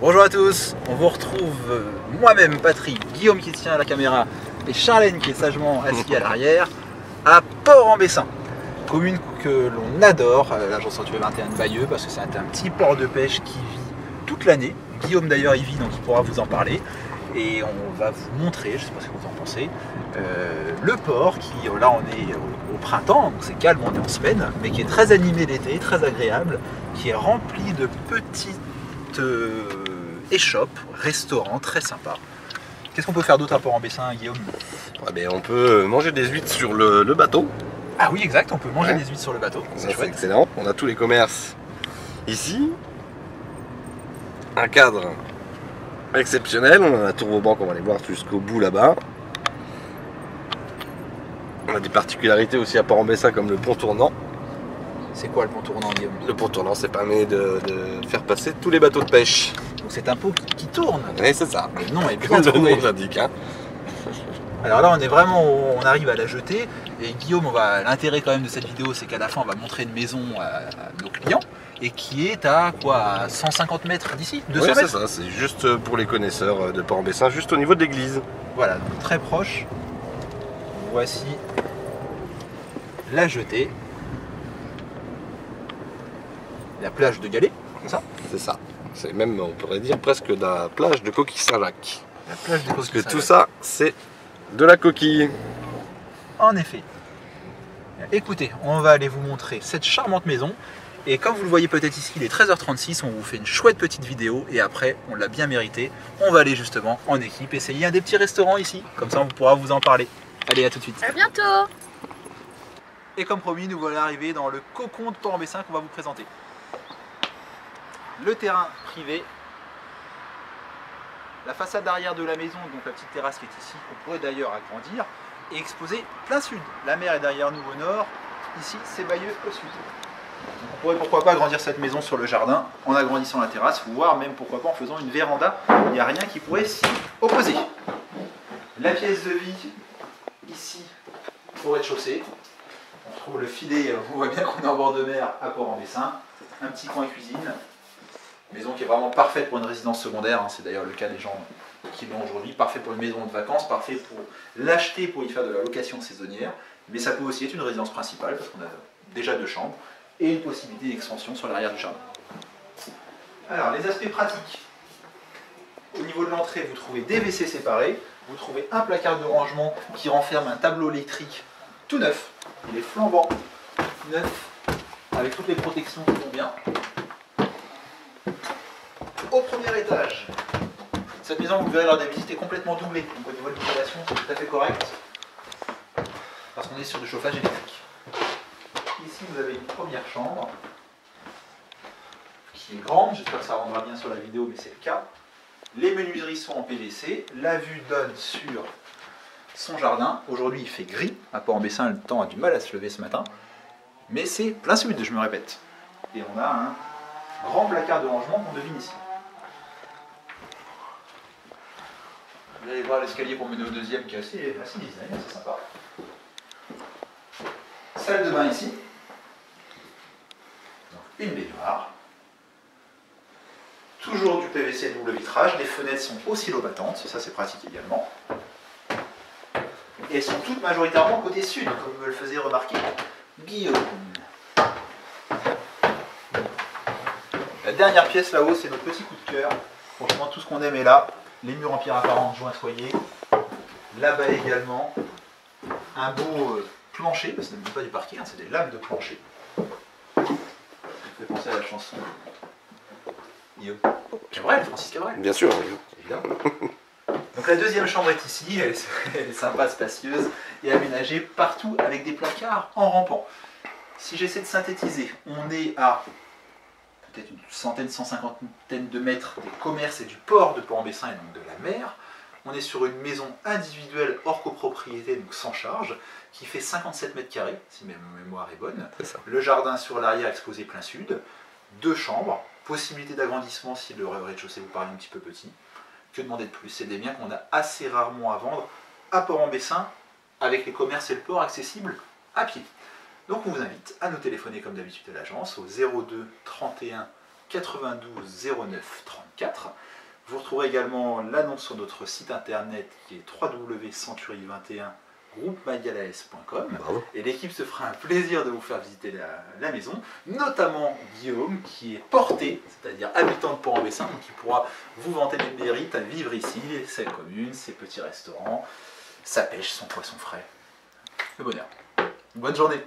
Bonjour à tous, on vous retrouve moi-même, Patrick, Guillaume qui tient la caméra et Charlène qui est sagement assis à l'arrière à Port-en-Bessin, commune que l'on adore, l'agence Sanctuaire 21 de Bayeux, parce que c'est un petit port de pêche qui vit toute l'année. Guillaume d'ailleurs y vit, donc il pourra vous en parler. Et on va vous montrer, je ne sais pas ce que vous en pensez, le port qui, là on est au printemps, donc c'est calme, on est en semaine, mais qui est très animé l'été, très agréable, qui est rempli de petites échoppes, restaurants très sympas. Qu'est-ce qu'on peut faire d'autre à Port-en-Bessin, Guillaume? On peut manger des huîtres sur le bateau. Ah oui, exact, on peut manger des huîtres sur le bateau, c'est excellent. On a tous les commerces ici. Un cadre exceptionnel, on a la tour aux banques, on va aller voir jusqu'au bout là-bas. On a des particularités aussi à Port-en-Bessin comme le pont tournant. C'est quoi le pont tournant, Guillaume? Le pont tournant, ça permet de faire passer tous les bateaux de pêche. Donc c'est un pont qui tourne. Oui, c'est ça. Le nom est bien trouvé. Le nom l'indique. Alors là, on est vraiment, on arrive à la jetée. Et Guillaume, l'intérêt quand même de cette vidéo, c'est qu'à la fin, on va montrer une maison à nos clients. Et qui est à quoi, à 150 mètres d'ici, 200 mètres. C'est ça, c'est juste pour les connaisseurs de Port-en-Bessin, juste au niveau de l'église. Voilà, donc très proche. Voici la jetée. La plage de Galets, c'est ça? C'est ça. C'est même, on pourrait dire, presque la plage de Coquille Saint-Jacques. La plage de Coquille Saint-Jacques. Parce que tout ça, c'est de la coquille. En effet. Écoutez, on va aller vous montrer cette charmante maison. Et comme vous le voyez peut-être ici, il est 13h36, on vous fait une chouette petite vidéo et après, on l'a bien mérité, on va aller justement en équipe essayer un des petits restaurants ici, comme ça on pourra vous en parler. Allez, à tout de suite. À bientôt. Et comme promis, nous voilà arrivés dans le cocon de Port-en-Bessin qu'on va vous présenter. Le terrain privé, la façade arrière de la maison, donc la petite terrasse qui est ici, qu'on pourrait d'ailleurs agrandir, et exposée plein sud. La mer est derrière nous au nord, ici c'est Bayeux au sud. On pourrait pourquoi pas agrandir cette maison sur le jardin en agrandissant la terrasse, voire même pourquoi pas en faisant une véranda. Il n'y a rien qui pourrait s'y opposer. La pièce de vie ici au rez-de-chaussée. On trouve le filet, on voit bien qu'on est en bord de mer à Port-en-Bessin. Un petit coin cuisine. Maison qui est vraiment parfaite pour une résidence secondaire. C'est d'ailleurs le cas des gens qui l'ont aujourd'hui. Parfait pour une maison de vacances, parfait pour l'acheter pour y faire de la location saisonnière. Mais ça peut aussi être une résidence principale parce qu'on a déjà 2 chambres. Et une possibilité d'extension sur l'arrière du jardin. Alors, les aspects pratiques. Au niveau de l'entrée, vous trouvez des WC séparés, vous trouvez un placard de rangement qui renferme un tableau électrique tout neuf. Il est flambant neuf, avec toutes les protections qui vont bien. Au premier étage, cette maison, vous verrez lors des visites, est complètement doublée. Donc au niveau de l'isolation, c'est tout à fait correct. Parce qu'on est sur du chauffage électrique. Ici, vous avez une première chambre qui est grande. J'espère que ça rendra bien sur la vidéo, mais c'est le cas. Les menuiseries sont en PVC. La vue donne sur son jardin. Aujourd'hui, il fait gris. À Port-en-Bessin, le temps a du mal à se lever ce matin. Mais c'est plein sud, je me répète. Et on a un grand placard de rangement qu'on devine ici. Vous allez voir l'escalier pour mener au deuxième qui est assez design, c'est sympa. Salle de bain ici. Une baignoire. Toujours du PVC double vitrage. Les fenêtres sont oscillobattantes, ça c'est pratique également. Et elles sont toutes majoritairement côté sud, comme me le faisait remarquer Guillaume. La dernière pièce là-haut, c'est notre petit coup de cœur. Franchement, tout ce qu'on aime est là. Les murs en pierre apparente jointoyés. Là-bas également. Un beau plancher, parce que ce n'est pas du parquet, c'est des lames de plancher. Ça fait penser à la chanson Cabrel, Francis Cabrel. Bien sûr. Évidemment. Donc la deuxième chambre est ici, elle est sympa, spacieuse et aménagée partout avec des placards en rampant. Si j'essaie de synthétiser, on est à peut-être une centaine, 150 de mètres des commerces et du port de Port-en-Bessin et donc de la mer. On est sur une maison individuelle hors copropriété, donc sans charge, qui fait 57 mètres carrés, si ma mémoire est bonne. C'est ça. Le jardin sur l'arrière exposé plein sud, 2 chambres, possibilité d'agrandissement si le rez-de-chaussée vous paraît un petit peu petit. Que demander de plus? C'est des biens qu'on a assez rarement à vendre à Port-en-Bessin, avec les commerces et le port accessibles à pied. Donc on vous invite à nous téléphoner comme d'habitude à l'agence au 02 31 92 09 34. 4. Vous retrouverez également l'annonce sur notre site internet qui est www.century21groupemagalaes.com. Et l'équipe se fera un plaisir de vous faire visiter la maison, notamment Guillaume qui est porté, c'est-à-dire habitant de Port-en-Bessin, donc qui pourra vous vanter des mérites à vivre ici, ses communes, ses petits restaurants, sa pêche, son poisson frais. Le bonheur. Bonne journée.